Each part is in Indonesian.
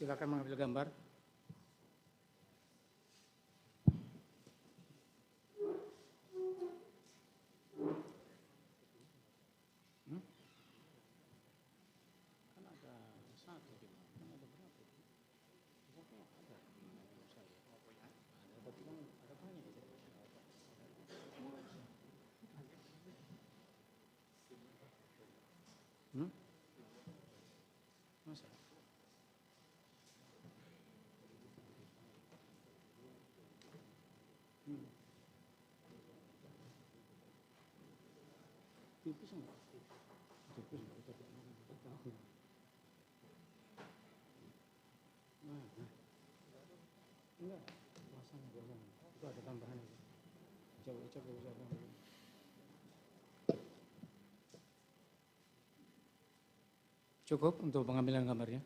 silakan mengambil gambar. Masa? Tipis enggak? Tipis enggak? Enggak, pasang. Itu ada tambahan. Coba usahakan. Cukup untuk pengambilan gambarnya?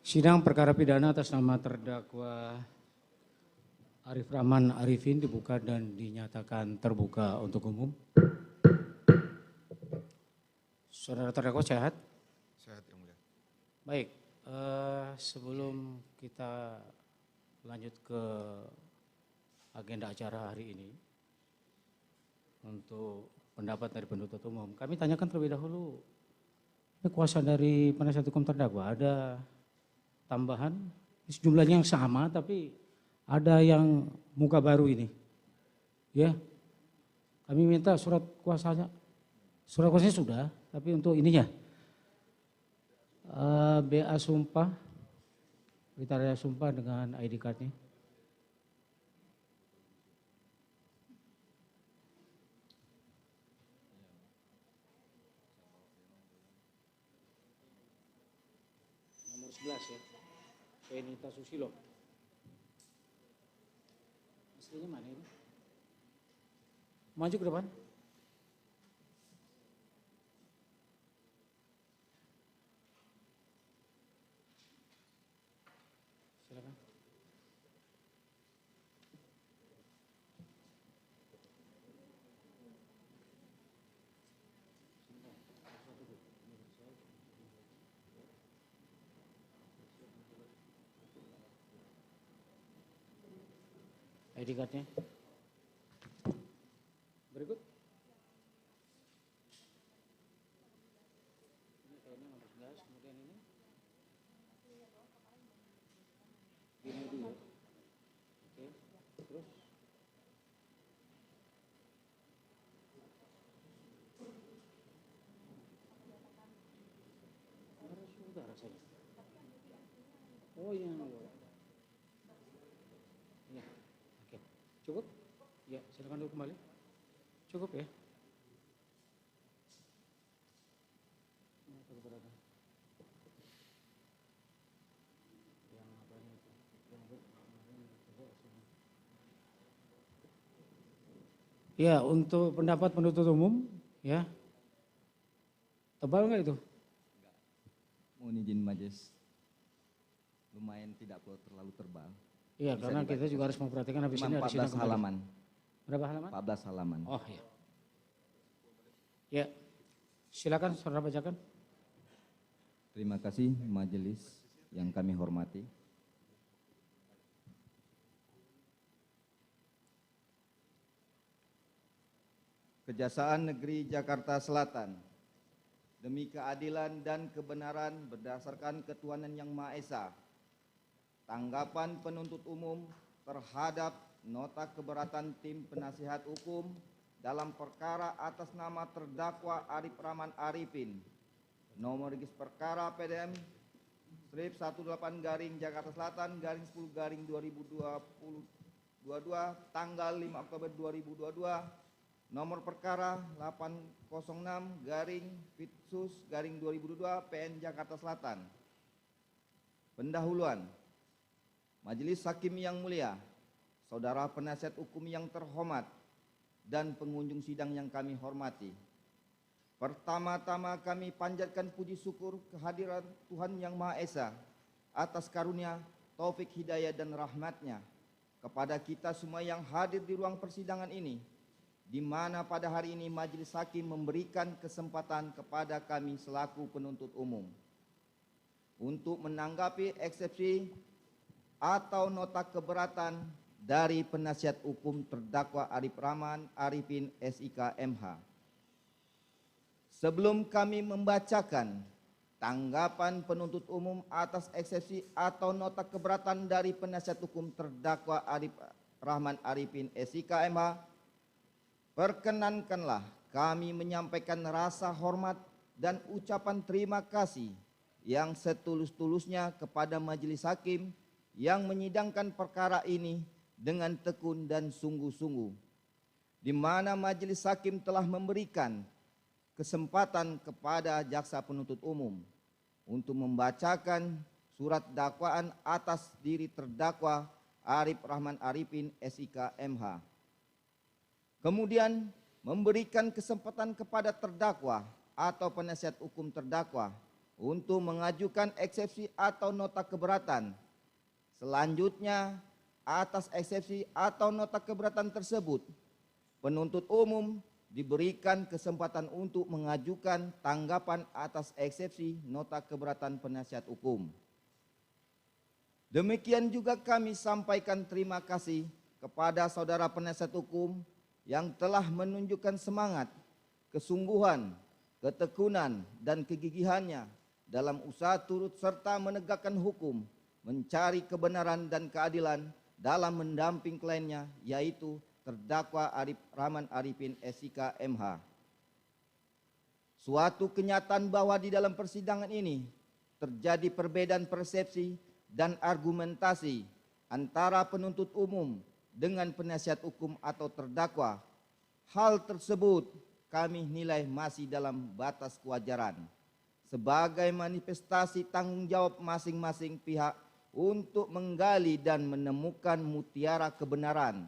Sidang perkara pidana atas nama terdakwa Arif Rahman Arifin dibuka dan dinyatakan terbuka untuk umum. Saudara terdakwa sehat? Sehat, Yang Mulia. Baik, sebelum kita lanjut ke agenda acara hari ini untuk pendapat dari penuntut umum, kami tanyakan terlebih dahulu, ini kuasa dari penasihat hukum terdakwa ada tambahan jumlahnya yang sama tapi ada yang muka baru ini, ya. Kami minta surat kuasanya sudah, tapi untuk ininya BA sumpah, kriteria sumpah dengan ID cardnya. Nomor 11 ya. Penita Susilo. Aslinya mana ini? Maju ke depan. Silakan. ID card-nya. Berikut. Ini kayaknya nomor 11, kemudian ini. Ini dulu. Oke, terus. Sudah rasanya. Oh iya. Ya, oke. Cukup? Ya, silakan dulu kembali. Cukup ya? Ya, untuk pendapat penuntut umum, ya. Tebal nggak itu? Mohon izin majelis, lumayan tidak terlalu tebal. Iya, Bisa karena dibaca. kita juga harus memperhatikan habis Cuma ini ada sidang 14 kembali. halaman. Berapa halaman? 14 halaman. Oh ya. Ya, silakan saudara bacakan. Terima kasih majelis yang kami hormati. Kejaksaan Negeri Jakarta Selatan demi keadilan dan kebenaran berdasarkan ketuhanan yang Maha Esa. Tanggapan penuntut umum terhadap nota keberatan tim penasihat hukum dalam perkara atas nama terdakwa Arif Rahman Arifin, nomor regis perkara PDM strip 18 garing Jakarta Selatan garing 10 garing 2022 tanggal 5 Oktober 2022, nomor perkara 806 garing Pitsus garing 2022 PN Jakarta Selatan. Pendahuluan. Majelis Hakim yang mulia, saudara penasihat hukum yang terhormat, dan pengunjung sidang yang kami hormati. Pertama-tama kami panjatkan puji syukur kehadiran Tuhan Yang Maha Esa atas karunia, taufik, hidayah, dan rahmat-Nya kepada kita semua yang hadir di ruang persidangan ini, di mana pada hari ini Majelis Hakim memberikan kesempatan kepada kami selaku penuntut umum untuk menanggapi eksepsi atau nota keberatan dari penasihat hukum terdakwa Arif Rahman Arifin SIK MH. Sebelum kami membacakan tanggapan penuntut umum atas eksepsi atau nota keberatan dari penasihat hukum terdakwa Arif Rahman Arifin SIK MH, perkenankanlah kami menyampaikan rasa hormat dan ucapan terima kasih yang setulus-tulusnya kepada Majelis Hakim yang menyidangkan perkara ini dengan tekun dan sungguh-sungguh, di mana Majelis Hakim telah memberikan kesempatan kepada jaksa penuntut umum untuk membacakan surat dakwaan atas diri terdakwa Arif Rahman Arifin SIK MH. Kemudian memberikan kesempatan kepada terdakwa atau penasihat hukum terdakwa untuk mengajukan eksepsi atau nota keberatan. Selanjutnya, atas eksepsi atau nota keberatan tersebut, penuntut umum diberikan kesempatan untuk mengajukan tanggapan atas eksepsi nota keberatan penasihat hukum. Demikian juga kami sampaikan terima kasih kepada saudara penasihat hukum yang telah menunjukkan semangat, kesungguhan, ketekunan, dan kegigihannya dalam usaha turut serta menegakkan hukum, mencari kebenaran dan keadilan dalam mendamping kliennya, yaitu terdakwa Arif Rahman Arifin SIK MH. Suatu kenyataan bahwa di dalam persidangan ini terjadi perbedaan persepsi dan argumentasi antara penuntut umum dengan penasihat hukum atau terdakwa. Hal tersebut kami nilai masih dalam batas kewajaran sebagai manifestasi tanggung jawab masing-masing pihak untuk menggali dan menemukan mutiara kebenaran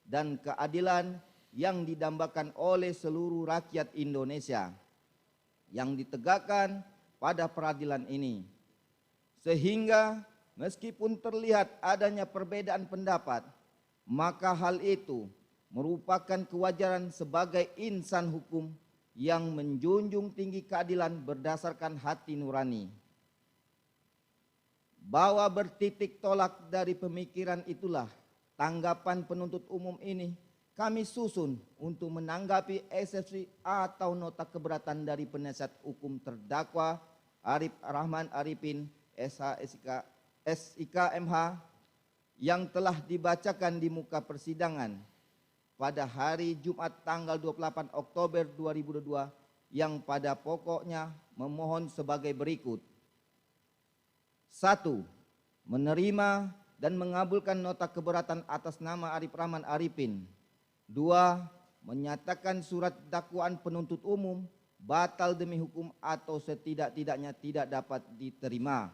dan keadilan yang didambakan oleh seluruh rakyat Indonesia yang ditegakkan pada peradilan ini. Sehingga meskipun terlihat adanya perbedaan pendapat, maka hal itu merupakan kewajaran sebagai insan hukum yang menjunjung tinggi keadilan berdasarkan hati nurani. Bahwa bertitik tolak dari pemikiran itulah tanggapan penuntut umum ini kami susun untuk menanggapi eksepsi atau nota keberatan dari penasihat hukum terdakwa Arif Rahman Arifin SIK MH yang telah dibacakan di muka persidangan pada hari Jumat tanggal 28 Oktober 2022 yang pada pokoknya memohon sebagai berikut. 1. Menerima dan mengabulkan nota keberatan atas nama Arif Rahman Arifin. 2. Menyatakan surat dakwaan penuntut umum batal demi hukum atau setidak-tidaknya tidak dapat diterima.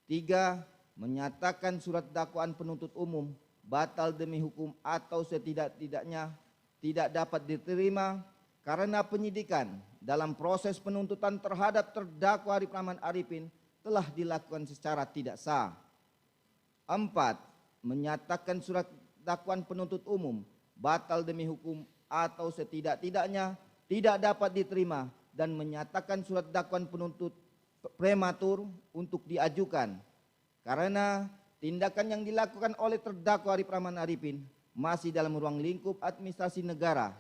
3. Menyatakan surat dakwaan penuntut umum batal demi hukum atau setidak-tidaknya tidak dapat diterima karena penyidikan dalam proses penuntutan terhadap terdakwa Arif Rahman Arifin telah dilakukan secara tidak sah. 4. Menyatakan surat dakwaan penuntut umum batal demi hukum atau setidak-tidaknya tidak dapat diterima dan menyatakan surat dakwaan penuntut prematur untuk diajukan karena tindakan yang dilakukan oleh terdakwa Arif Rahman Arifin masih dalam ruang lingkup administrasi negara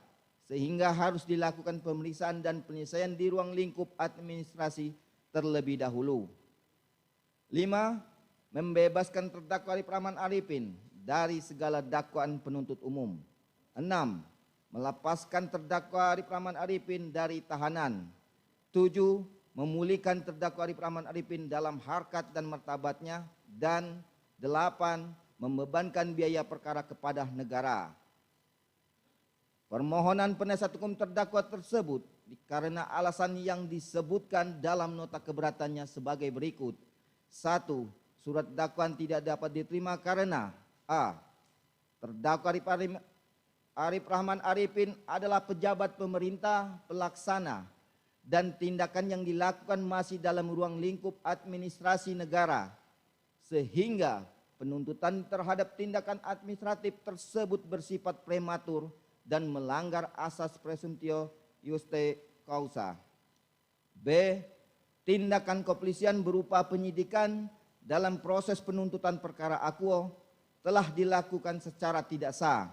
sehingga harus dilakukan pemeriksaan dan penyelesaian di ruang lingkup administrasi terlebih dahulu. 5. Membebaskan terdakwa Arif Rahman Arifin dari segala dakwaan penuntut umum. 6. Melepaskan terdakwa Arif Rahman Arifin dari tahanan. 7. Memulihkan terdakwa Arif Rahman Arifin dalam harkat dan martabatnya. Dan 8. Membebankan biaya perkara kepada negara. Permohonan penasihat hukum terdakwa tersebut karena alasan yang disebutkan dalam nota keberatannya sebagai berikut. 1. Surat dakwaan tidak dapat diterima karena a. Terdakwa Arif Rahman Arifin adalah pejabat pemerintah pelaksana dan tindakan yang dilakukan masih dalam ruang lingkup administrasi negara, sehingga penuntutan terhadap tindakan administratif tersebut bersifat prematur dan melanggar asas presumptio iuste causa. B. Tindakan kepolisian berupa penyidikan dalam proses penuntutan perkara akuo telah dilakukan secara tidak sah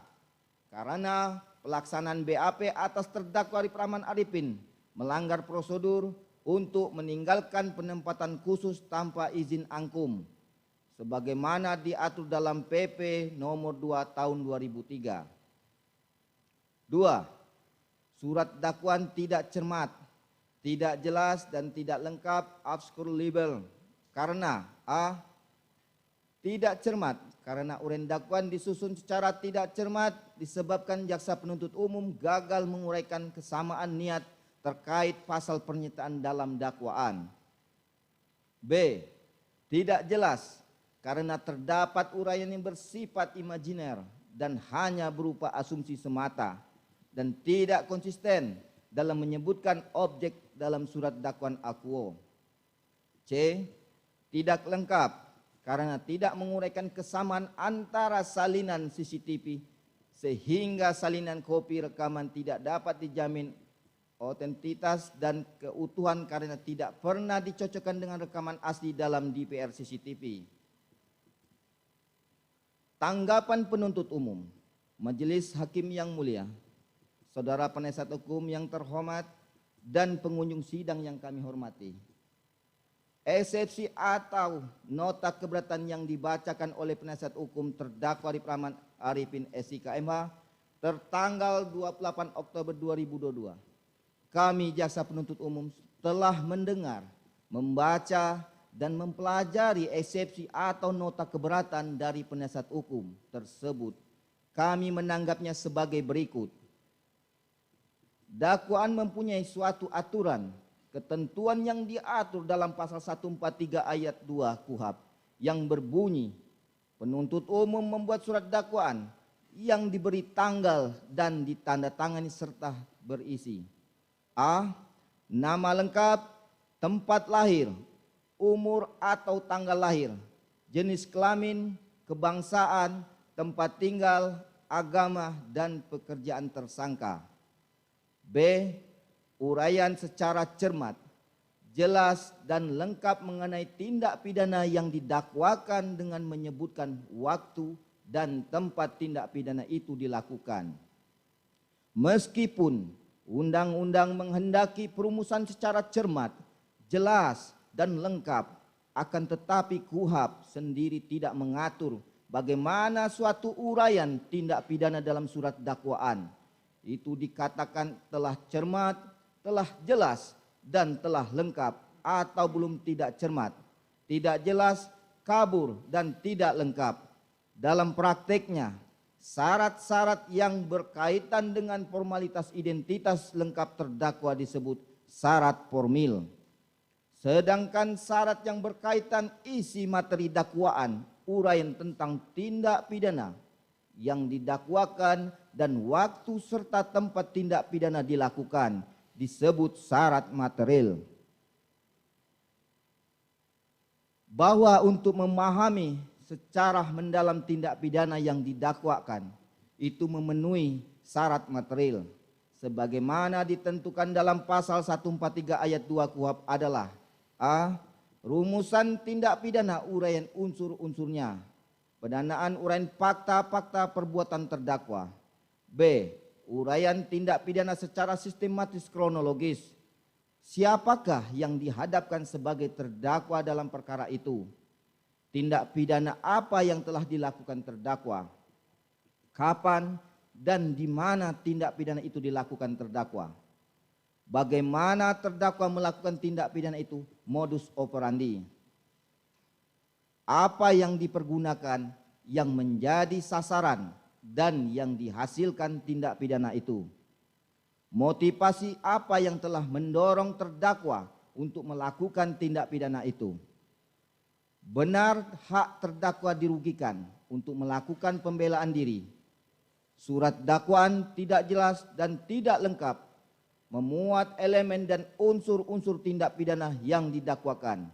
karena pelaksanaan BAP atas terdakwa Arif Rahman Arifin melanggar prosedur untuk meninggalkan penempatan khusus tanpa izin angkum sebagaimana diatur dalam PP nomor 2 tahun 2003. 2. Surat dakwaan tidak cermat, tidak jelas dan tidak lengkap obscure libel karena a. Tidak cermat karena uraian dakwaan disusun secara tidak cermat disebabkan jaksa penuntut umum gagal menguraikan kesamaan niat terkait pasal pernyataan dalam dakwaan. B. Tidak jelas karena terdapat uraian yang bersifat imajiner dan hanya berupa asumsi semata dan tidak konsisten dalam menyebutkan objek dalam surat dakwaan akuo. C. Tidak lengkap karena tidak menguraikan kesamaan antara salinan CCTV sehingga salinan kopi rekaman tidak dapat dijamin otentitas dan keutuhan karena tidak pernah dicocokkan dengan rekaman asli dalam DVR CCTV. Tanggapan penuntut umum. Majelis Hakim yang mulia, saudara penasihat hukum yang terhormat dan pengunjung sidang yang kami hormati. Eksepsi atau nota keberatan yang dibacakan oleh penasihat hukum terdakwa Arif Rahman Arifin SIKMH tertanggal 28 Oktober 2022. Kami jaksa penuntut umum telah mendengar, membaca dan mempelajari eksepsi atau nota keberatan dari penasihat hukum tersebut. Kami menanggapnya sebagai berikut. Dakwaan mempunyai suatu aturan ketentuan yang diatur dalam pasal 143 ayat 2 KUHP yang berbunyi penuntut umum membuat surat dakwaan yang diberi tanggal dan ditandatangani serta berisi a. Nama lengkap, tempat lahir, umur atau tanggal lahir, jenis kelamin, kebangsaan, tempat tinggal, agama dan pekerjaan tersangka. B. Uraian secara cermat, jelas dan lengkap mengenai tindak pidana yang didakwakan dengan menyebutkan waktu dan tempat tindak pidana itu dilakukan. Meskipun undang-undang menghendaki perumusan secara cermat, jelas dan lengkap, akan tetapi KUHP sendiri tidak mengatur bagaimana suatu uraian tindak pidana dalam surat dakwaan itu dikatakan telah cermat, telah jelas dan telah lengkap atau belum tidak cermat, tidak jelas, kabur dan tidak lengkap. Dalam prakteknya, syarat-syarat yang berkaitan dengan formalitas identitas lengkap terdakwa disebut syarat formil. Sedangkan syarat yang berkaitan isi materi dakwaan, uraian tentang tindak pidana yang didakwakan dan waktu serta tempat tindak pidana dilakukan disebut syarat material. Bahwa untuk memahami secara mendalam tindak pidana yang didakwakan itu memenuhi syarat material sebagaimana ditentukan dalam pasal 143 ayat 2 KUHP adalah a. Rumusan tindak pidana uraian unsur-unsurnya, pendanaan uraian fakta-fakta perbuatan terdakwa. B. uraian tindak pidana secara sistematis kronologis. Siapakah yang dihadapkan sebagai terdakwa dalam perkara itu? Tindak pidana apa yang telah dilakukan terdakwa? Kapan dan di mana tindak pidana itu dilakukan terdakwa? Bagaimana terdakwa melakukan tindak pidana itu? Modus operandi. Apa yang dipergunakan yang menjadi sasaran dan yang dihasilkan tindak pidana itu? Motivasi apa yang telah mendorong terdakwa untuk melakukan tindak pidana itu? Benar hak terdakwa dirugikan untuk melakukan pembelaan diri. Surat dakwaan tidak jelas dan tidak lengkap, memuat elemen dan unsur-unsur tindak pidana yang didakwakan,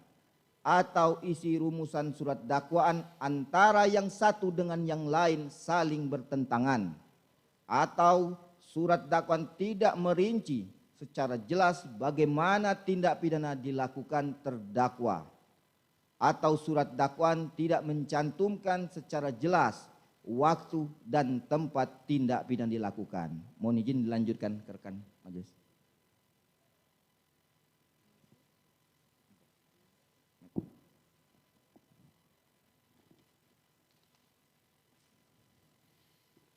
atau isi rumusan surat dakwaan antara yang satu dengan yang lain saling bertentangan, atau surat dakwaan tidak merinci secara jelas bagaimana tindak pidana dilakukan terdakwa, atau surat dakwaan tidak mencantumkan secara jelas waktu dan tempat tindak pidana dilakukan. Mohon izin dilanjutkan ke rekan majelis.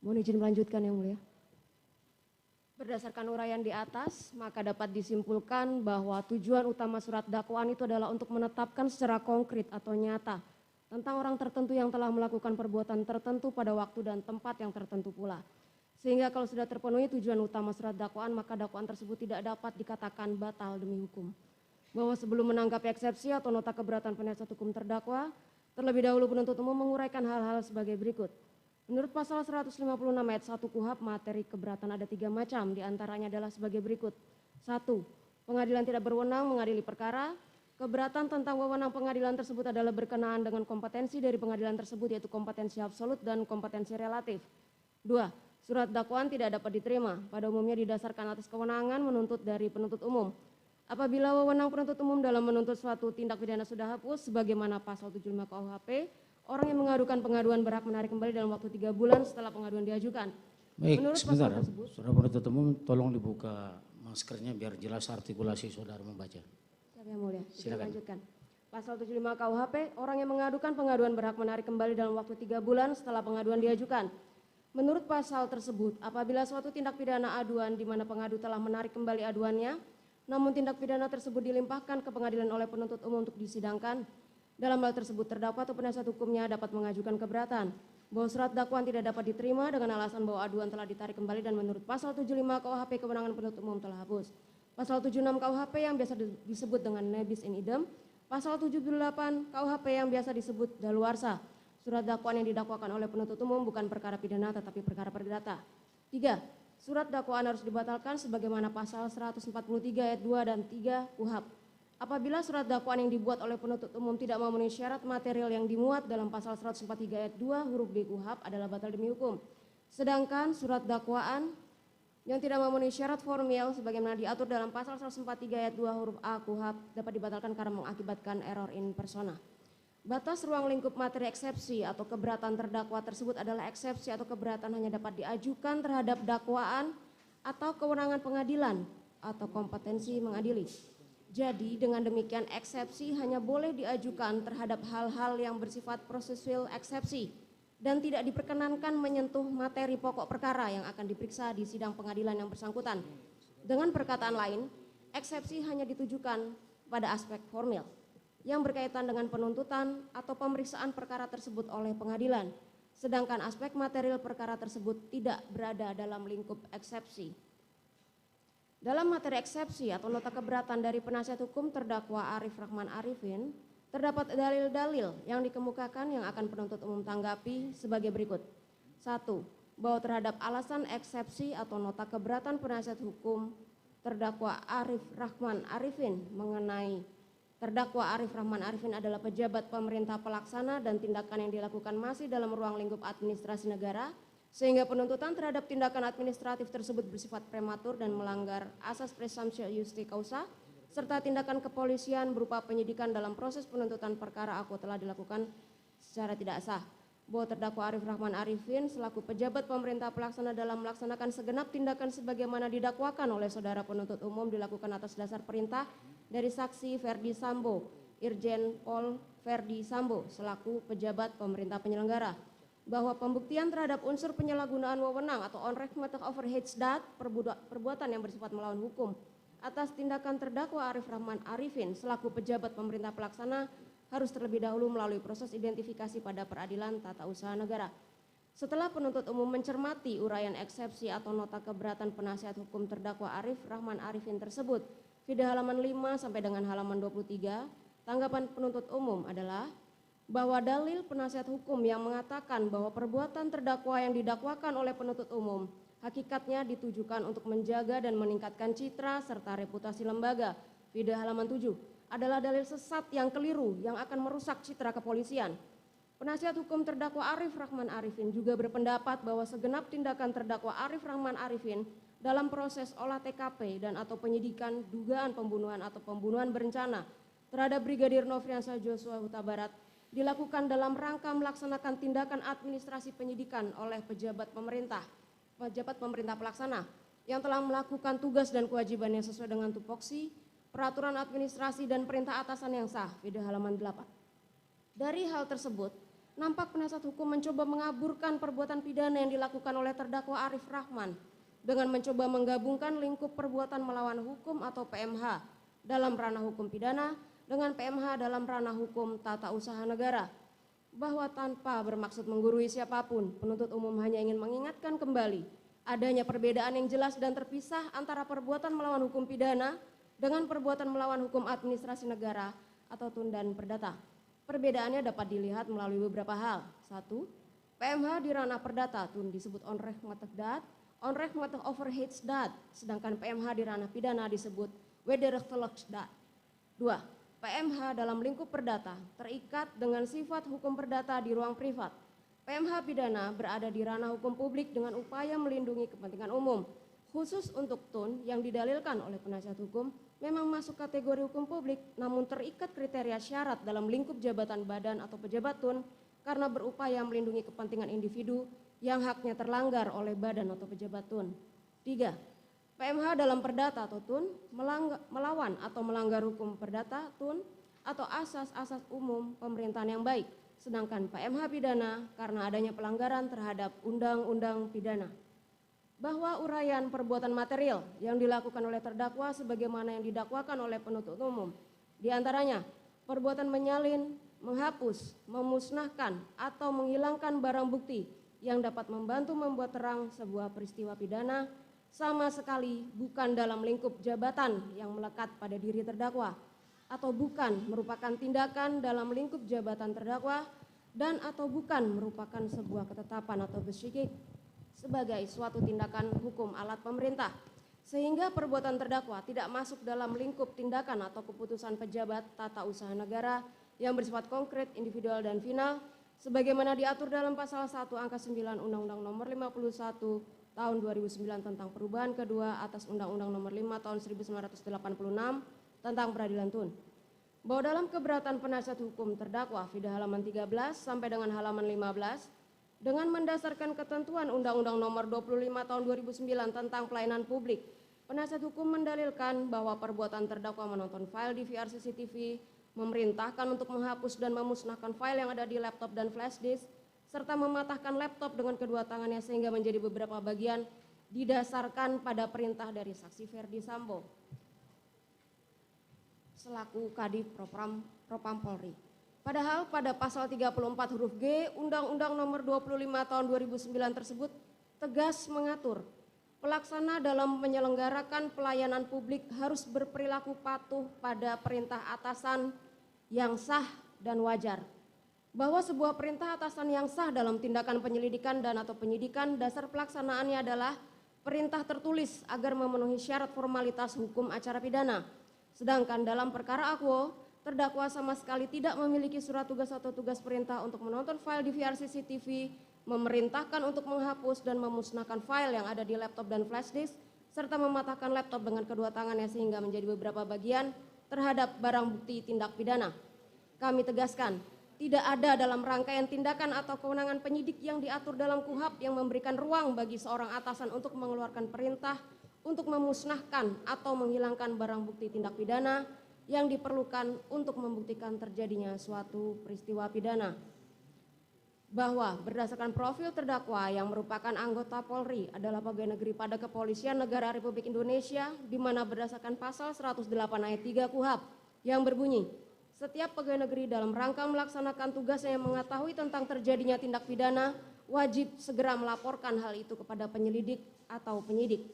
Mohon izin melanjutkan yang mulia. Berdasarkan uraian di atas, maka dapat disimpulkan bahwa tujuan utama surat dakwaan itu adalah untuk menetapkan secara konkret atau nyata tentang orang tertentu yang telah melakukan perbuatan tertentu pada waktu dan tempat yang tertentu pula. Sehingga kalau sudah terpenuhi tujuan utama surat dakwaan, maka dakwaan tersebut tidak dapat dikatakan batal demi hukum. Bahwa sebelum menanggapi eksepsi atau nota keberatan penasihat hukum terdakwa, terlebih dahulu penuntut umum menguraikan hal-hal sebagai berikut. Menurut pasal 156 ayat 1 KUHP, materi keberatan ada 3 macam, diantaranya adalah sebagai berikut. 1. Pengadilan tidak berwenang mengadili perkara. Keberatan tentang wewenang pengadilan tersebut adalah berkenaan dengan kompetensi dari pengadilan tersebut, yaitu kompetensi absolut dan kompetensi relatif. 2. Surat dakwaan tidak dapat diterima, pada umumnya didasarkan atas kewenangan menuntut dari penuntut umum. Apabila wewenang penuntut umum dalam menuntut suatu tindak pidana sudah hapus, sebagaimana pasal 75 KUHP, orang yang mengadukan pengaduan berhak menarik kembali dalam waktu 3 bulan setelah pengaduan diajukan. Baik, Menurut sebentar. pasal tersebut, Saudara penuntut umum tolong dibuka maskernya biar jelas artikulasi saudara membaca. siap yang mulia, Silakan. lanjutkan. Pasal 75 KUHP, orang yang mengadukan pengaduan berhak menarik kembali dalam waktu 3 bulan setelah pengaduan diajukan. Menurut pasal tersebut, apabila suatu tindak pidana aduan di mana pengadu telah menarik kembali aduannya, namun tindak pidana tersebut dilimpahkan ke pengadilan oleh penuntut umum untuk disidangkan, dalam hal tersebut terdakwa atau penasihat hukumnya dapat mengajukan keberatan bahwa surat dakwaan tidak dapat diterima dengan alasan bahwa aduan telah ditarik kembali dan menurut pasal 75 KUHP kewenangan penuntut umum telah hapus. Pasal 76 KUHP yang biasa disebut dengan nebis in idem. Pasal 78 KUHP yang biasa disebut daluarsa. Surat dakwaan yang didakwakan oleh penuntut umum bukan perkara pidana tetapi perkara perdata. 3. Surat dakwaan harus dibatalkan sebagaimana pasal 143 ayat 2 dan 3 KUHP. Apabila surat dakwaan yang dibuat oleh penuntut umum tidak memenuhi syarat material yang dimuat dalam pasal 143 ayat 2 huruf B KUHP adalah batal demi hukum. Sedangkan surat dakwaan yang tidak memenuhi syarat formil sebagaimana diatur dalam pasal 143 ayat 2 huruf A KUHP dapat dibatalkan karena mengakibatkan error in persona. Batas ruang lingkup materi eksepsi atau keberatan terdakwa tersebut adalah eksepsi atau keberatan hanya dapat diajukan terhadap dakwaan atau kewenangan pengadilan atau kompetensi mengadili. Jadi dengan demikian eksepsi hanya boleh diajukan terhadap hal-hal yang bersifat prosesual eksepsi dan tidak diperkenankan menyentuh materi pokok perkara yang akan diperiksa di sidang pengadilan yang bersangkutan. Dengan perkataan lain, eksepsi hanya ditujukan pada aspek formil yang berkaitan dengan penuntutan atau pemeriksaan perkara tersebut oleh pengadilan, sedangkan aspek material perkara tersebut tidak berada dalam lingkup eksepsi. Dalam materi eksepsi atau nota keberatan dari penasihat hukum terdakwa Arif Rahman Arifin, terdapat dalil-dalil yang dikemukakan yang akan penuntut umum tanggapi sebagai berikut. 1. Bahwa terhadap alasan eksepsi atau nota keberatan penasihat hukum terdakwa Arif Rahman Arifin mengenai terdakwa Arif Rahman Arifin adalah pejabat pemerintah pelaksana dan tindakan yang dilakukan masih dalam ruang lingkup administrasi negara, sehingga penuntutan terhadap tindakan administratif tersebut bersifat prematur dan melanggar asas presumptio justi causa, serta tindakan kepolisian berupa penyidikan dalam proses penuntutan perkara aku telah dilakukan secara tidak sah. bahwa terdakwa Arif Rahman Arifin selaku pejabat pemerintah pelaksana dalam melaksanakan segenap tindakan sebagaimana didakwakan oleh saudara penuntut umum dilakukan atas dasar perintah dari saksi Ferdi Sambo, Irjen Pol Ferdi Sambo selaku pejabat pemerintah penyelenggara, bahwa pembuktian terhadap unsur penyalahgunaan wewenang atau onrechtmatig overheidsdaad perbuatan yang bersifat melawan hukum atas tindakan terdakwa Arif Rahman Arifin selaku pejabat pemerintah pelaksana harus terlebih dahulu melalui proses identifikasi pada Peradilan Tata Usaha Negara. Setelah penuntut umum mencermati uraian eksepsi atau nota keberatan penasihat hukum terdakwa Arif Rahman Arifin tersebut, vid halaman 5 sampai dengan halaman 23, tanggapan penuntut umum adalah bahwa dalil penasihat hukum yang mengatakan bahwa perbuatan terdakwa yang didakwakan oleh penuntut umum hakikatnya ditujukan untuk menjaga dan meningkatkan citra serta reputasi lembaga, vid halaman 7, adalah dalil sesat yang keliru yang akan merusak citra kepolisian. Penasihat hukum terdakwa Arif Rahman Arifin juga berpendapat bahwa segenap tindakan terdakwa Arif Rahman Arifin dalam proses olah TKP dan atau penyidikan dugaan pembunuhan atau pembunuhan berencana terhadap Brigadir Nofriansah Joshua Huta Barat dilakukan dalam rangka melaksanakan tindakan administrasi penyidikan oleh pejabat pemerintah pelaksana yang telah melakukan tugas dan kewajibannya sesuai dengan tupoksi, peraturan administrasi dan perintah atasan yang sah, vid halaman 8. Dari hal tersebut, nampak penasihat hukum mencoba mengaburkan perbuatan pidana yang dilakukan oleh terdakwa Arif Rahman dengan mencoba menggabungkan lingkup perbuatan melawan hukum atau PMH dalam ranah hukum pidana dengan PMH dalam ranah hukum tata usaha negara. Bahwa tanpa bermaksud menggurui siapapun, penuntut umum hanya ingin mengingatkan kembali adanya perbedaan yang jelas dan terpisah antara perbuatan melawan hukum pidana dengan perbuatan melawan hukum administrasi negara atau tun dan perdata. Perbedaannya dapat dilihat melalui beberapa hal. 1. PMH di ranah perdata tun disebut onrechtmatig daad, onrechtmatig overheidsdaad, sedangkan PMH di ranah pidana disebut wederrechtelijkdaad. 2. PMH dalam lingkup perdata terikat dengan sifat hukum perdata di ruang privat. PMH pidana berada di ranah hukum publik dengan upaya melindungi kepentingan umum. Khusus untuk tun yang didalilkan oleh penasihat hukum memang masuk kategori hukum publik namun terikat kriteria syarat dalam lingkup jabatan badan atau pejabat tun karena berupaya melindungi kepentingan individu yang haknya terlanggar oleh badan atau pejabat tun. 3. PMH dalam perdata atau tun melawan atau melanggar hukum perdata tun atau asas-asas umum pemerintahan yang baik, sedangkan PMH pidana karena adanya pelanggaran terhadap undang-undang pidana. Bahwa uraian perbuatan material yang dilakukan oleh terdakwa sebagaimana yang didakwakan oleh penuntut umum, diantaranya perbuatan menyalin, menghapus, memusnahkan atau menghilangkan barang bukti yang dapat membantu membuat terang sebuah peristiwa pidana sama sekali bukan dalam lingkup jabatan yang melekat pada diri terdakwa atau bukan merupakan tindakan dalam lingkup jabatan terdakwa dan atau bukan merupakan sebuah ketetapan atau besyikik sebagai suatu tindakan hukum alat pemerintah, sehingga perbuatan terdakwa tidak masuk dalam lingkup tindakan atau keputusan pejabat tata usaha negara yang bersifat konkret, individual, dan final, sebagaimana diatur dalam pasal 1 angka 9 Undang-Undang Nomor 51 Tahun 2009 tentang perubahan kedua atas Undang-Undang Nomor 5 Tahun 1986 tentang peradilan tun. Bahwa dalam keberatan penasihat hukum terdakwa, vid halaman 13 sampai dengan halaman 15, dengan mendasarkan ketentuan Undang-Undang Nomor 25 Tahun 2009 tentang pelayanan publik, penasihat hukum mendalilkan bahwa perbuatan terdakwa menonton file DVR CCTV, memerintahkan untuk menghapus dan memusnahkan file yang ada di laptop dan flash disk, serta mematahkan laptop dengan kedua tangannya sehingga menjadi beberapa bagian didasarkan pada perintah dari saksi Ferdi Sambo selaku Kadif Propam Polri. Padahal pada pasal 34 huruf G Undang-Undang Nomor 25 Tahun 2009 tersebut tegas mengatur pelaksana dalam menyelenggarakan pelayanan publik harus berperilaku patuh pada perintah atasan yang sah dan wajar. Bahwa sebuah perintah atasan yang sah dalam tindakan penyelidikan dan atau penyidikan dasar pelaksanaannya adalah perintah tertulis agar memenuhi syarat formalitas hukum acara pidana. Sedangkan dalam perkara akwo, terdakwa sama sekali tidak memiliki surat tugas atau tugas perintah untuk menonton file DVR CCTV, memerintahkan untuk menghapus dan memusnahkan file yang ada di laptop dan flash disk, serta mematahkan laptop dengan kedua tangannya sehingga menjadi beberapa bagian terhadap barang bukti tindak pidana. Kami tegaskan tidak ada dalam rangkaian tindakan atau kewenangan penyidik yang diatur dalam KUHP yang memberikan ruang bagi seorang atasan untuk mengeluarkan perintah untuk memusnahkan atau menghilangkan barang bukti tindak pidana yang diperlukan untuk membuktikan terjadinya suatu peristiwa pidana. Bahwa berdasarkan profil terdakwa yang merupakan anggota Polri adalah pegawai negeri pada Kepolisian Negara Republik Indonesia, di mana berdasarkan pasal 108 ayat 3 KUHP yang berbunyi, setiap pegawai negeri dalam rangka melaksanakan tugasnya yang mengetahui tentang terjadinya tindak pidana wajib segera melaporkan hal itu kepada penyelidik atau penyidik.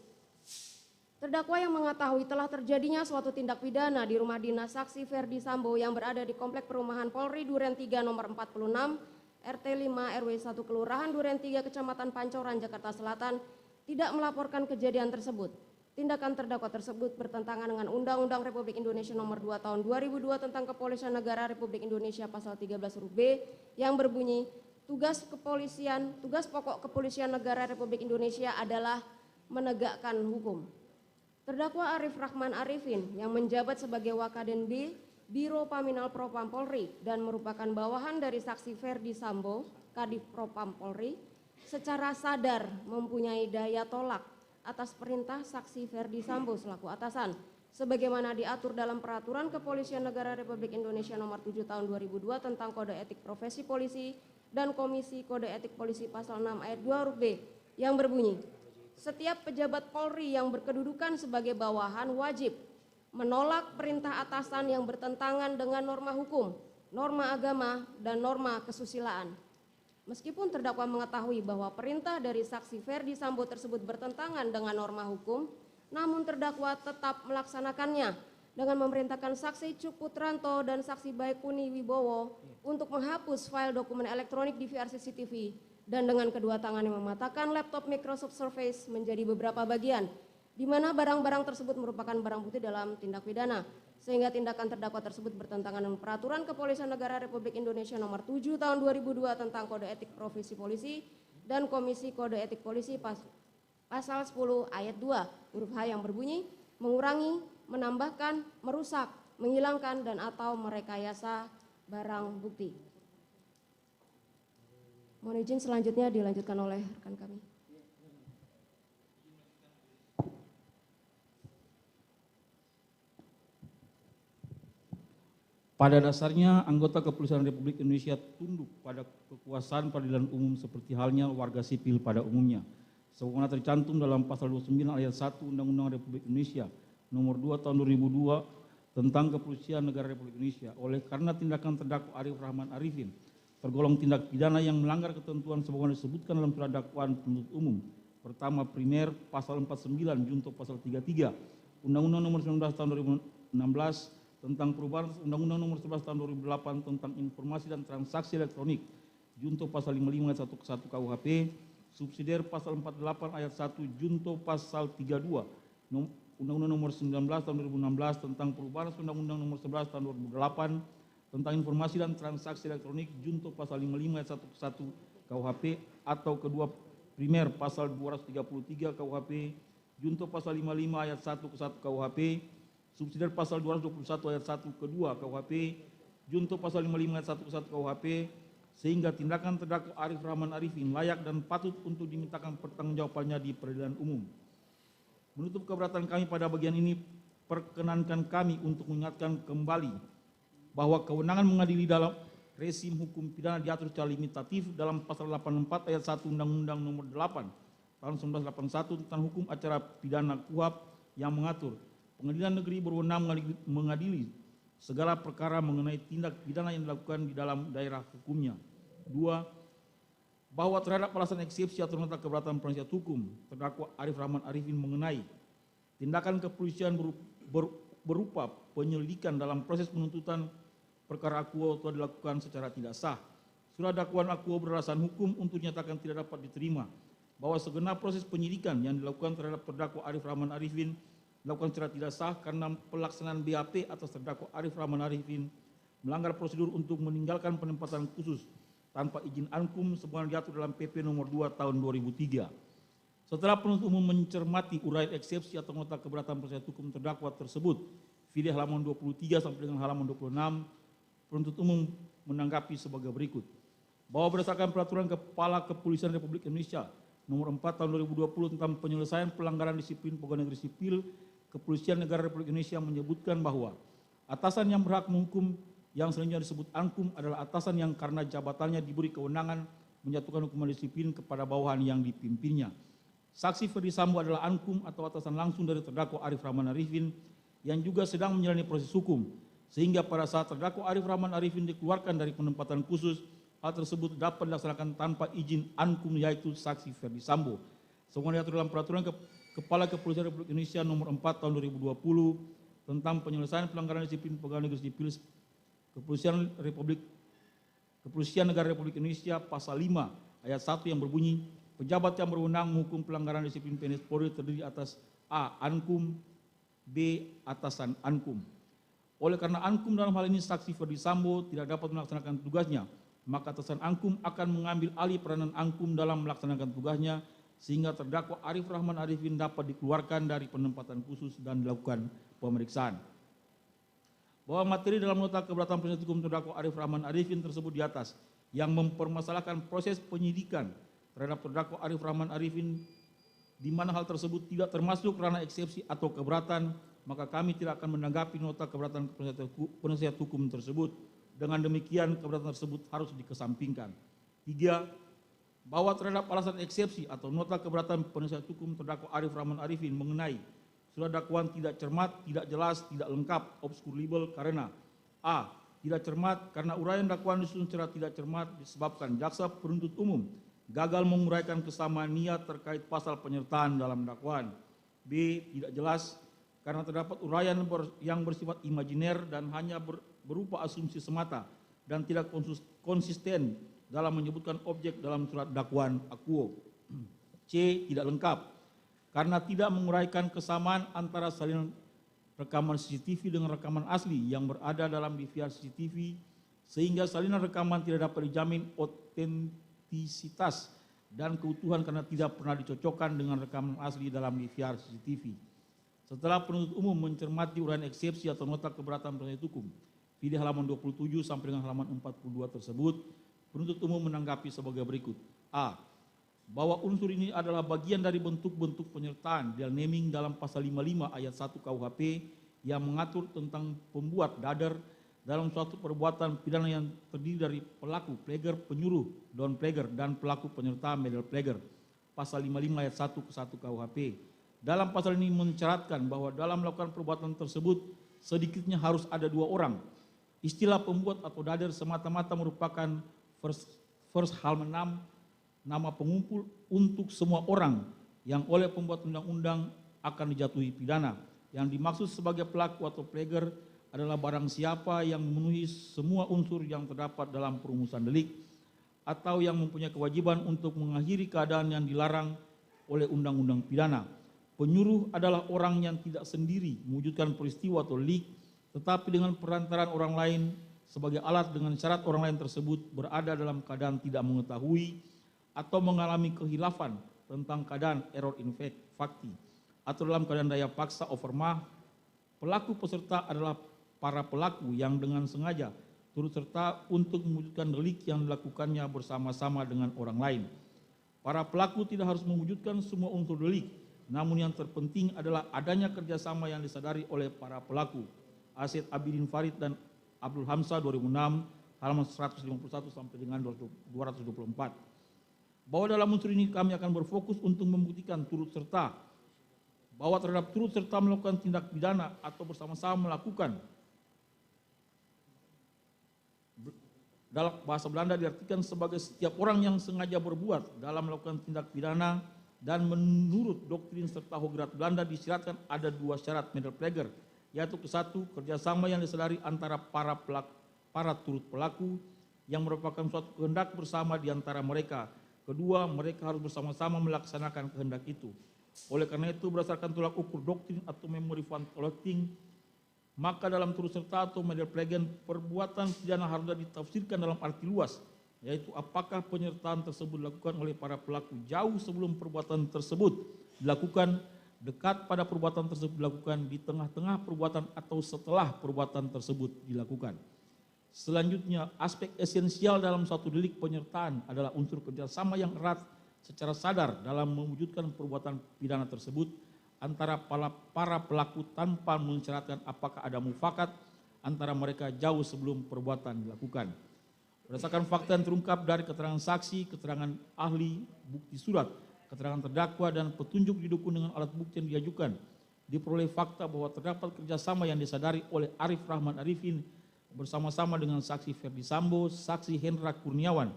Terdakwa yang mengetahui telah terjadinya suatu tindak pidana di rumah dinas saksi Ferdi Sambo yang berada di Komplek Perumahan Polri Duren 3 nomor 46 RT 5 RW 1 Kelurahan Duren 3 Kecamatan Pancoran Jakarta Selatan tidak melaporkan kejadian tersebut. Tindakan terdakwa tersebut bertentangan dengan Undang-Undang Republik Indonesia nomor 2 tahun 2002 tentang Kepolisian Negara Republik Indonesia pasal 13 huruf B yang berbunyi, tugas pokok Kepolisian Negara Republik Indonesia adalah menegakkan hukum. Terdakwa Arif Rahman Arifin yang menjabat sebagai Wakaden B Biro Paminal Propam Polri dan merupakan bawahan dari saksi Ferdi Sambo, Kadif Propam Polri, secara sadar mempunyai daya tolak atas perintah saksi Ferdi Sambo selaku atasan, sebagaimana diatur dalam Peraturan Kepolisian Negara Republik Indonesia nomor 7 tahun 2002 tentang Kode Etik Profesi Polisi dan Komisi Kode Etik Polisi pasal 6 ayat 2 huruf B yang berbunyi, setiap pejabat Polri yang berkedudukan sebagai bawahan wajib menolak perintah atasan yang bertentangan dengan norma hukum, norma agama, dan norma kesusilaan. Meskipun terdakwa mengetahui bahwa perintah dari saksi Ferdi Sambo tersebut bertentangan dengan norma hukum, namun terdakwa tetap melaksanakannya dengan memerintahkan saksi Cuk Putranto dan saksi Baikuni Wibowo untuk menghapus file dokumen elektronik DVR CCTV dan dengan kedua tangannya mematahkan laptop Microsoft Surface menjadi beberapa bagian, di mana barang-barang tersebut merupakan barang bukti dalam tindak pidana, sehingga tindakan terdakwa tersebut bertentangan dengan Peraturan Kepolisian Negara Republik Indonesia nomor 7 tahun 2002 tentang Kode Etik Profesi Polisi dan Komisi Kode Etik Polisi pasal 10 ayat 2 huruf H yang berbunyi, mengurangi, menambahkan, merusak, menghilangkan, dan atau merekayasa barang bukti. Mohon izin selanjutnya dilanjutkan oleh rekan kami. Pada dasarnya, anggota Kepolisian Republik Indonesia tunduk pada kekuasaan peradilan umum seperti halnya warga sipil pada umumnya, sebagaimana tercantum dalam pasal 29 ayat 1 Undang-Undang Republik Indonesia nomor 2 tahun 2002 tentang Kepolisian Negara Republik Indonesia. Oleh karena tindakan terdakwa Arif Rahman Arifin tergolong tindak pidana yang melanggar ketentuan sebagaimana disebutkan dalam surat dakwaan penuntut umum. Pertama, primer pasal 49 junto pasal 33 Undang-Undang nomor 19 tahun 2016 tentang perubahan Undang-Undang nomor 11 tahun 2008 tentang informasi dan transaksi elektronik, junto pasal 55 ayat 1 ke 1 KUHP, subsidiar pasal 48 ayat 1 junto pasal 32 Undang-Undang nomor 19 tahun 2016 tentang perubahan Undang-Undang nomor 11 tahun 2008 tentang informasi dan transaksi elektronik, junto pasal 55 ayat 1 ke 1 KUHP, atau kedua primer pasal 233 KUHP, junto pasal 55 ayat 1 ke 1 KUHP, subsidiar pasal 221 ayat 1 kedua KUHP, junto pasal 55 ayat 1 ke 1 KUHP, sehingga tindakan terdakwa Arif Rahman Arifin layak dan patut untuk dimintakan pertanggungjawabannya di peradilan umum. Menutup keberatan kami pada bagian ini, perkenankan kami untuk mengingatkan kembali bahwa kewenangan mengadili dalam rezim hukum pidana diatur secara limitatif dalam pasal 84 ayat 1 Undang-Undang nomor 8 tahun 1981 tentang hukum acara pidana KUHP yang mengatur pengadilan negeri berwenang mengadili segala perkara mengenai tindak pidana yang dilakukan di dalam daerah hukumnya. 2. Bahwa terhadap alasan eksepsi atau nota keberatan penasihat hukum terdakwa Arif Rahman Arifin mengenai tindakan kepolisian berupa penyelidikan dalam proses penuntutan perkara akuo telah dilakukan secara tidak sah. Surat dakwaan akuo beralasan hukum untuk dinyatakan tidak dapat diterima, bahwa segenap proses penyidikan yang dilakukan terhadap terdakwa Arif Rahman Arifin dilakukan secara tidak sah karena pelaksanaan BAP atas terdakwa Arif Rahman Arifin melanggar prosedur untuk meninggalkan penempatan khusus tanpa izin ankum sebagaimana diatur dalam PP nomor 2 tahun 2003. Setelah penuntut umum mencermati uraian eksepsi atau nota keberatan penasihat hukum terdakwa tersebut, filih halaman 23 sampai dengan halaman 26, penuntut umum menanggapi sebagai berikut. Bahwa berdasarkan Peraturan Kepala Kepolisian Republik Indonesia Nomor 4 Tahun 2020 tentang penyelesaian pelanggaran disiplin pegawai negeri sipil, Kepolisian Negara Republik Indonesia menyebutkan bahwa atasan yang berhak menghukum yang selanjutnya disebut ankum adalah atasan yang karena jabatannya diberi kewenangan menjatuhkan hukuman disiplin kepada bawahan yang dipimpinnya. Saksi Ferdi Sambo adalah ankum atau atasan langsung dari terdakwa Arif Rahman Arifin yang juga sedang menjalani proses hukum, sehingga pada saat terdakwa Arif Rahman Arifin dikeluarkan dari penempatan khusus, hal tersebut dapat dilaksanakan tanpa izin ankum yaitu saksi Ferdi Sambo. Sebagaimana diatur dalam Peraturan Kepala Kepolisian Republik Indonesia Nomor 4 Tahun 2020 tentang penyelesaian pelanggaran disiplin pegawai negeri sipil Kepolisian Negara Republik Indonesia Pasal 5 Ayat 1 yang berbunyi, pejabat yang berwenang menghukum pelanggaran disiplin PNS Polri terdiri atas A. Ankum, B. Atasan ankum. Oleh karena ankum dalam hal ini saksi Ferdi Sambo tidak dapat melaksanakan tugasnya, maka atasan ankum akan mengambil alih peranan ankum dalam melaksanakan tugasnya, sehingga terdakwa Arif Rahman Arifin dapat dikeluarkan dari penempatan khusus dan dilakukan pemeriksaan. Bahwa materi dalam nota keberatan penasihat hukum terdakwa Arif Rahman Arifin tersebut di atas yang mempermasalahkan proses penyidikan terhadap terdakwa Arif Rahman Arifin di mana hal tersebut tidak termasuk ranah eksepsi atau keberatan, maka kami tidak akan menanggapi nota keberatan penasihat hukum tersebut. Dengan demikian, keberatan tersebut harus dikesampingkan. 3. Bahwa terhadap alasan eksepsi atau nota keberatan penasihat hukum terdakwa Arif Rahman Arifin mengenai surat dakwaan tidak cermat, tidak jelas, tidak lengkap, obscurable karena A. Tidak cermat karena uraian dakwaan disusun secara tidak cermat disebabkan jaksa penuntut umum gagal menguraikan kesamaan niat terkait pasal penyertaan dalam dakwaan. B. Tidak jelas karena terdapat uraian yang bersifat imajiner dan hanya berupa asumsi semata dan tidak konsisten dalam menyebutkan objek dalam surat dakwaan akuo. C. Tidak lengkap karena tidak menguraikan kesamaan antara salinan rekaman CCTV dengan rekaman asli yang berada dalam DVR CCTV, sehingga salinan rekaman tidak dapat dijamin otentisitas dan keutuhan karena tidak pernah dicocokkan dengan rekaman asli dalam DVR CCTV. Setelah penuntut umum mencermati uraian eksepsi atau nota keberatan penasihat hukum, di halaman 27 sampai dengan halaman 42 tersebut, penuntut umum menanggapi sebagai berikut. A. Bahwa unsur ini adalah bagian dari bentuk-bentuk penyertaan dan naming dalam pasal 55 ayat 1 KUHP yang mengatur tentang pembuat dader dalam suatu perbuatan pidana yang terdiri dari pelaku plager penyuruh don plager dan pelaku penyerta medel plager. Pasal 55 ayat 1 ke 1 KUHP. Dalam pasal ini mencaratkan bahwa dalam melakukan perbuatan tersebut sedikitnya harus ada 2 orang. Istilah pembuat atau dader semata-mata merupakan first halmenam, nama pengumpul untuk semua orang yang oleh pembuat undang-undang akan dijatuhi pidana. Yang dimaksud sebagai pelaku atau plager adalah barang siapa yang memenuhi semua unsur yang terdapat dalam perumusan delik atau yang mempunyai kewajiban untuk mengakhiri keadaan yang dilarang oleh undang-undang pidana. Penyuruh adalah orang yang tidak sendiri mewujudkan peristiwa atau delik, tetapi dengan perantaraan orang lain sebagai alat dengan syarat orang lain tersebut berada dalam keadaan tidak mengetahui atau mengalami kehilafan tentang keadaan error in facti atau dalam keadaan daya paksa overmah. Pelaku peserta adalah para pelaku yang dengan sengaja turut serta untuk mewujudkan delik yang dilakukannya bersama-sama dengan orang lain. Para pelaku tidak harus mewujudkan semua unsur delik, namun yang terpenting adalah adanya kerjasama yang disadari oleh para pelaku. Asyid Abidin Farid dan Abdul Hamzah 2006 halaman 151 sampai dengan 224. Bahwa dalam unsur ini kami akan berfokus untuk membuktikan turut serta, bahwa terhadap turut serta melakukan tindak pidana atau bersama-sama melakukan, dalam bahasa Belanda diartikan sebagai setiap orang yang sengaja berbuat dalam melakukan tindak pidana, dan menurut doktrin serta Hograt Belanda disyaratkan ada 2 syarat medel plager, yaitu ke-1 kerjasama yang disadari antara para turut pelaku yang merupakan suatu kehendak bersama di antara mereka. Kedua, mereka harus bersama-sama melaksanakan kehendak itu. Oleh karena itu, berdasarkan tolak ukur doktrin atau memory fund collecting, maka dalam turut serta atau medel plagian, perbuatan pidana harus ditafsirkan dalam arti luas, yaitu apakah penyertaan tersebut dilakukan oleh para pelaku jauh sebelum perbuatan tersebut dilakukan, dekat pada perbuatan tersebut dilakukan, di tengah-tengah perbuatan atau setelah perbuatan tersebut dilakukan. Selanjutnya, aspek esensial dalam suatu delik penyertaan adalah unsur kerjasama yang erat secara sadar dalam mewujudkan perbuatan pidana tersebut antara para pelaku tanpa mensyaratkan apakah ada mufakat antara mereka jauh sebelum perbuatan dilakukan. Berdasarkan fakta yang terungkap dari keterangan saksi, keterangan ahli, bukti surat, keterangan terdakwa dan petunjuk didukung dengan alat bukti yang diajukan, diperoleh fakta bahwa terdapat kerjasama yang disadari oleh Arif Rahman Arifin bersama-sama dengan saksi Ferdi Sambo, saksi Hendra Kurniawan,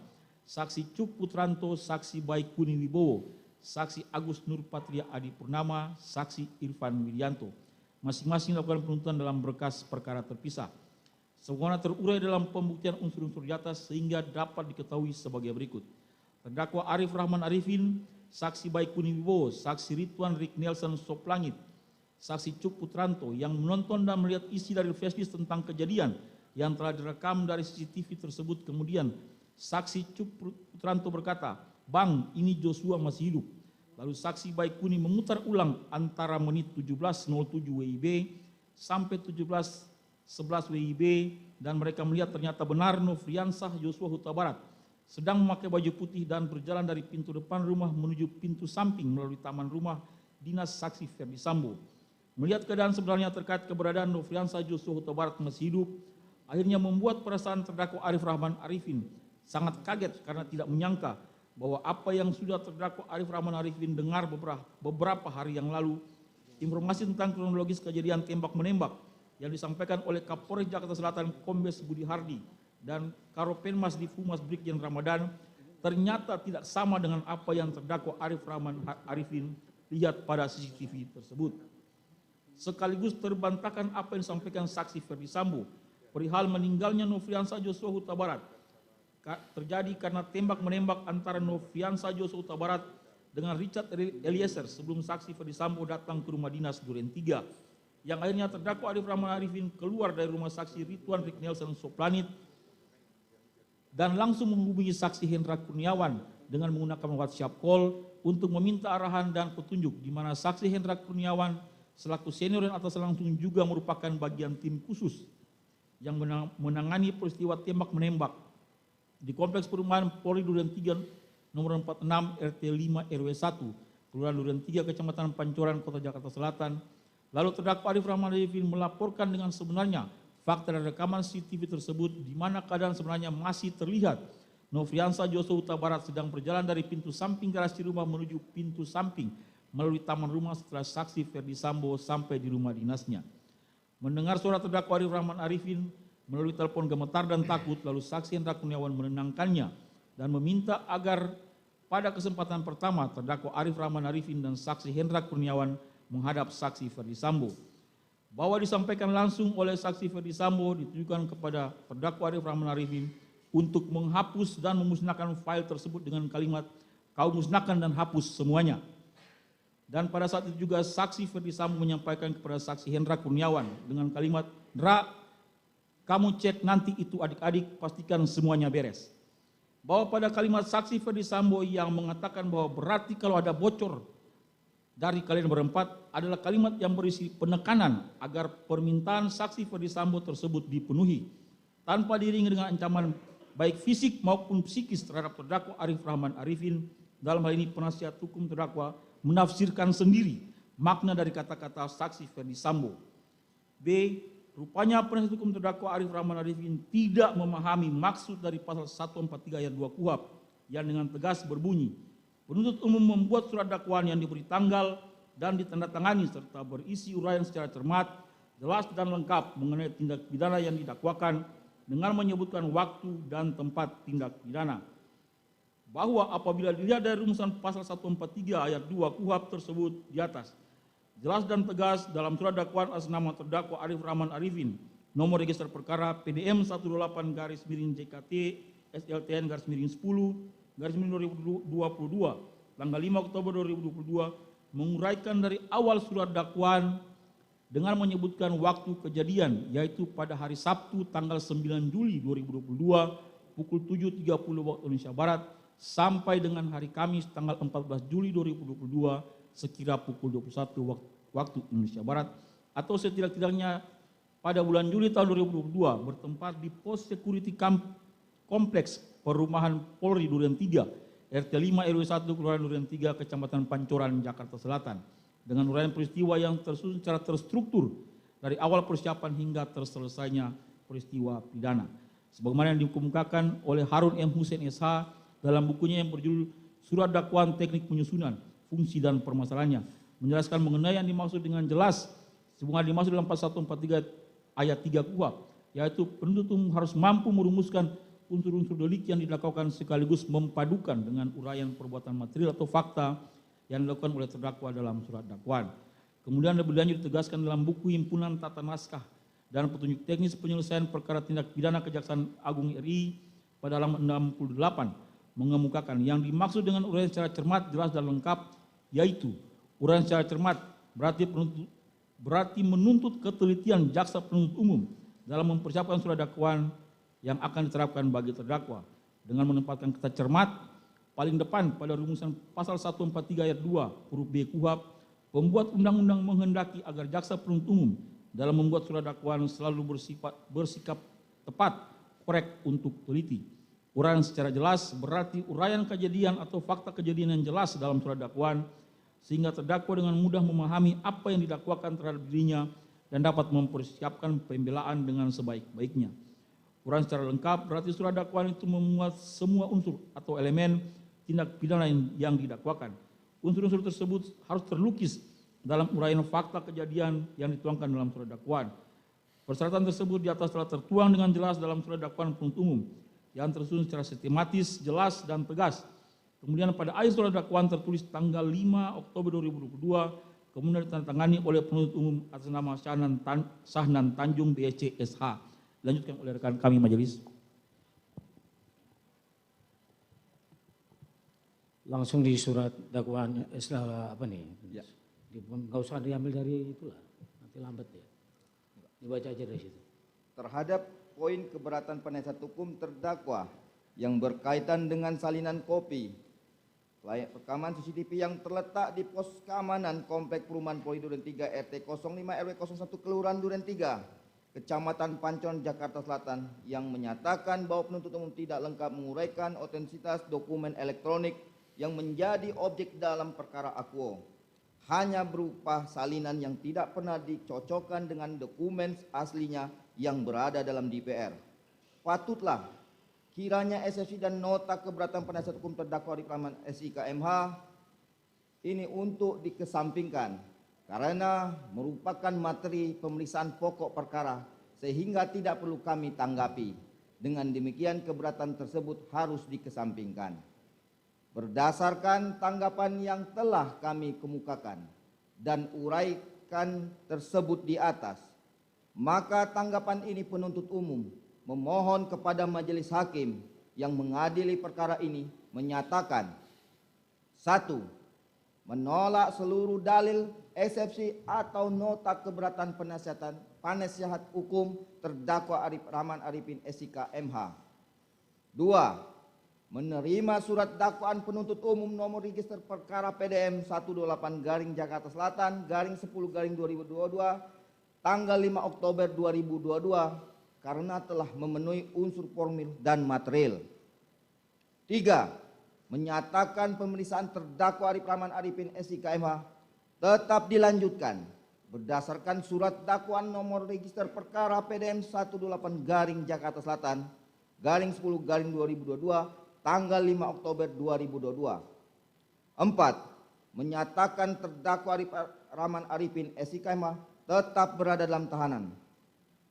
saksi Cuk Putranto, saksi Baikuni Wibowo, saksi Agus Nurpatria Adi Purnama, saksi Irfan Widianto. Masing-masing melakukan penuntutan dalam berkas perkara terpisah. Sebagaimana terurai dalam pembuktian unsur-unsur di atas sehingga dapat diketahui sebagai berikut. Terdakwa Arif Rahman Arifin, saksi Baikuni Wibowo, saksi Ridwan Rick Nelson Soplangit, saksi Cuk Putranto yang menonton dan melihat isi dari flashdisk tentang kejadian yang telah direkam dari CCTV tersebut. Kemudian saksi Cuk Putranto berkata, "Bang, ini Joshua masih hidup." Lalu saksi Baikuni memutar ulang antara menit 17.07 WIB sampai 17.11 WIB dan mereka melihat ternyata benar Nofriansah Joshua Huta Barat sedang memakai baju putih dan berjalan dari pintu depan rumah menuju pintu samping melalui taman rumah dinas saksi Ferdi Sambo. Melihat keadaan sebenarnya terkait keberadaan Nofriansah Joshua Huta Barat masih hidup, akhirnya membuat perasaan terdakwa Arif Rahman Arifin sangat kaget karena tidak menyangka bahwa apa yang sudah terdakwa Arif Rahman Arifin dengar beberapa hari yang lalu, informasi tentang kronologis kejadian tembak-menembak yang disampaikan oleh Kapolres Jakarta Selatan Kombes Budi Hardi dan Karopenmas di Humas Brigjen Ramadan ternyata tidak sama dengan apa yang terdakwa Arif Rahman Arifin lihat pada CCTV tersebut. Sekaligus terbantahkan apa yang disampaikan saksi Ferdi Sambo perihal meninggalnya Nofriansah Joshua Huta Barat terjadi karena tembak-menembak antara Nofriansah Joshua Huta Barat dengan Richard Eliezer sebelum saksi Ferdi Sambo datang ke rumah dinas Duren 3, yang akhirnya terdakwa Arif Rahman Arifin keluar dari rumah saksi Ridwan Rick Nelson Soplanit dan langsung menghubungi saksi Hendra Kurniawan dengan menggunakan WhatsApp call untuk meminta arahan dan petunjuk, di mana saksi Hendra Kurniawan selaku senior dan atas langsung juga merupakan bagian tim khusus yang menangani peristiwa tembak-menembak di Kompleks Perumahan Polri Duren 3 nomor 46 RT 5 RW 1, Kelurahan Duren 3, Kecamatan Pancoran, Kota Jakarta Selatan. Lalu terdakwa Arif Rahman Arifin melaporkan dengan sebenarnya fakta dan rekaman CCTV tersebut di mana keadaan sebenarnya masih terlihat Nofriansah Joshua Huta Barat sedang berjalan dari pintu samping garasi rumah menuju pintu samping melalui taman rumah setelah saksi Ferdi Sambo sampai di rumah dinasnya. Mendengar suara terdakwa Arif Rahman Arifin melalui telepon gemetar dan takut, lalu saksi Hendra Kurniawan menenangkannya dan meminta agar pada kesempatan pertama terdakwa Arif Rahman Arifin dan saksi Hendra Kurniawan menghadap saksi Ferdi Sambo. Bahwa disampaikan langsung oleh saksi Ferdi Sambo ditujukan kepada terdakwa Arif Rahman Arifin untuk menghapus dan memusnahkan file tersebut dengan kalimat, "Kau musnahkan dan hapus semuanya." Dan pada saat itu juga saksi Ferdi Sambo menyampaikan kepada saksi Hendra Kurniawan dengan kalimat, "Ndra, kamu cek nanti itu adik-adik, pastikan semuanya beres." Bahwa pada kalimat saksi Ferdi Sambo yang mengatakan bahwa berarti kalau ada bocor dari kalian berempat adalah kalimat yang berisi penekanan agar permintaan saksi Ferdi Sambo tersebut dipenuhi tanpa diiringi dengan ancaman baik fisik maupun psikis terhadap terdakwa Arif Rahman Arifin. Dalam hal ini penasihat hukum terdakwa menafsirkan sendiri makna dari kata-kata saksi Ferdi Sambo. B. Rupanya penasihat hukum terdakwa Arif Rahman Arifin tidak memahami maksud dari pasal 143 ayat 2 KUHP yang dengan tegas berbunyi, penuntut umum membuat surat dakwaan yang diberi tanggal dan ditandatangani serta berisi uraian secara cermat, jelas dan lengkap mengenai tindak pidana yang didakwakan dengan menyebutkan waktu dan tempat tindak pidana. Bahwa apabila dilihat dari rumusan pasal 143 ayat 2 KUHP tersebut di atas, jelas dan tegas dalam surat dakwaan atas nama terdakwa Arif Rahman Arifin, nomor register perkara PDM 18-JKT SLTN /10/2022, tanggal 5 Oktober 2022, menguraikan dari awal surat dakwaan dengan menyebutkan waktu kejadian, yaitu pada hari Sabtu tanggal 9 Juli 2022 pukul 7.30 waktu Indonesia Barat sampai dengan hari Kamis tanggal 14 Juli 2022 sekira pukul 21 waktu Indonesia Barat, atau setidak-tidaknya pada bulan Juli tahun 2022 bertempat di pos security kompleks perumahan Polri Duren 3, RT 5 RW 1 Kelurahan Duren 3, Kecamatan Pancoran, Jakarta Selatan, dengan uraian peristiwa yang tersusun secara terstruktur dari awal persiapan hingga terselesainya peristiwa pidana. Sebagaimana yang dikemukakan oleh Harun M. Hussein SH dalam bukunya yang berjudul Surat Dakwaan Teknik Penyusunan, Fungsi dan Permasalahannya, menjelaskan mengenai yang dimaksud dengan jelas, sebagaimana dimaksud dalam pasal 143 ayat 3 KUHP, yaitu penuntut umum harus mampu merumuskan unsur-unsur delik yang didakwakan sekaligus mempadukan dengan uraian perbuatan material atau fakta yang dilakukan oleh terdakwa dalam surat dakwaan. Kemudian lebih lanjut ditegaskan dalam buku himpunan tata naskah dan petunjuk teknis penyelesaian perkara tindak pidana Kejaksaan Agung RI pada halaman 68 mengemukakan yang dimaksud dengan uraian secara cermat, jelas dan lengkap, yaitu uraian secara cermat berarti menuntut ketelitian jaksa penuntut umum dalam mempersiapkan surat dakwaan yang akan diterapkan bagi terdakwa dengan menempatkan kata cermat paling depan pada rumusan pasal 143 ayat 2 huruf B KUHP. Pembuat undang-undang menghendaki agar jaksa penuntut umum dalam membuat surat dakwaan selalu bersikap tepat, korek untuk teliti. Uraian secara jelas berarti uraian kejadian atau fakta kejadian yang jelas dalam surat dakwaan sehingga terdakwa dengan mudah memahami apa yang didakwakan terhadap dirinya dan dapat mempersiapkan pembelaan dengan sebaik-baiknya. Uraian secara lengkap berarti surat dakwaan itu memuat semua unsur atau elemen tindak pidana yang didakwakan. Unsur-unsur tersebut harus terlukis dalam uraian fakta kejadian yang dituangkan dalam surat dakwaan. Persyaratan tersebut di atas telah tertuang dengan jelas dalam surat dakwaan penuntut umum yang tersusun secara sistematis, jelas, dan tegas. Kemudian pada akhir surat dakwaan tertulis tanggal 5 Oktober 2022, kemudian ditandatangani oleh penuntut umum atas nama Sahnan Tanjung BSC SH. Lanjutkan oleh rekan kami majelis. Langsung di surat dakwaan apa nih? Ya. Nggak usah diambil dari itulah, nanti lambat ya. Dibaca aja dari situ. Terhadap poin keberatan penasihat hukum terdakwa yang berkaitan dengan salinan kopi layak rekaman CCTV yang terletak di pos keamanan Komplek Perumahan Polri Duren 3 RT 05 RW 01 Kelurahan Duren 3, Kecamatan Pancoran, Jakarta Selatan, yang menyatakan bahwa penuntut umum tidak lengkap menguraikan otentisitas dokumen elektronik yang menjadi objek dalam perkara akuo, hanya berupa salinan yang tidak pernah dicocokkan dengan dokumen aslinya yang berada dalam DPR. Patutlah kiranya SFC dan nota keberatan penasihat hukum terdakwa di Praman SIK MH ini untuk dikesampingkan karena merupakan materi pemeriksaan pokok perkara sehingga tidak perlu kami tanggapi. Dengan demikian keberatan tersebut harus dikesampingkan. Berdasarkan tanggapan yang telah kami kemukakan dan uraikan tersebut di atas, maka tanggapan ini penuntut umum memohon kepada majelis hakim yang mengadili perkara ini menyatakan: 1. Menolak seluruh dalil eksepsi atau nota keberatan penasihat hukum terdakwa Rahman Arifin SIK MH. 2. Menerima surat dakwaan penuntut umum nomor register perkara PDM 128 Jakarta Selatan _10 2022 tanggal 5 Oktober 2022 karena telah memenuhi unsur formil dan material. 3. Menyatakan pemeriksaan terdakwa Rahman Arifin SIK MH tetap dilanjutkan berdasarkan surat dakwaan nomor register perkara PDM 128 Jakarta Selatan _10 2022 tanggal 5 Oktober 2022. 4. Menyatakan terdakwa Rahman Arifin SIK MH tetap berada dalam tahanan.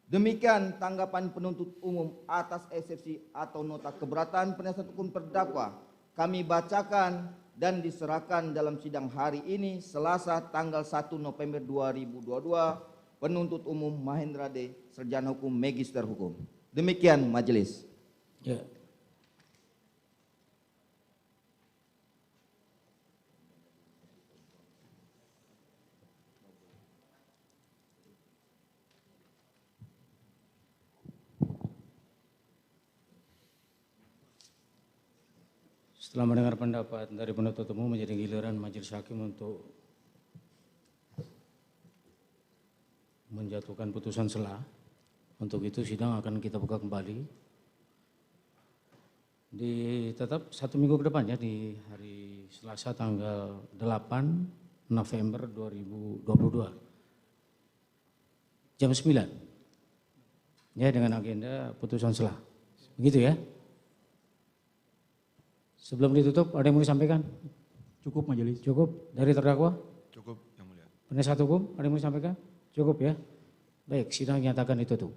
Demikian tanggapan penuntut umum atas eksepsi atau nota keberatan penasihat hukum terdakwa kami bacakan dan diserahkan dalam sidang hari ini Selasa tanggal 1 November 2022. Penuntut umum Mahendra D. Sarjana Hukum Magister Hukum. Demikian majelis. Ya. Setelah mendengar pendapat dari penuntut umum, menjadi giliran majelis hakim untuk menjatuhkan putusan sela. Untuk itu sidang akan kita buka kembali. Tetap 1 minggu ke depan ya, di hari Selasa tanggal 8 November 2022. Jam 9. Ya, dengan agenda putusan selah. Begitu ya. Sebelum ditutup ada yang mau disampaikan? Cukup majelis. Cukup dari terdakwa? Cukup, Yang Mulia. Penasihat hukum ada yang mau disampaikan? Cukup ya. Baik, sidang nyatakan ditutup.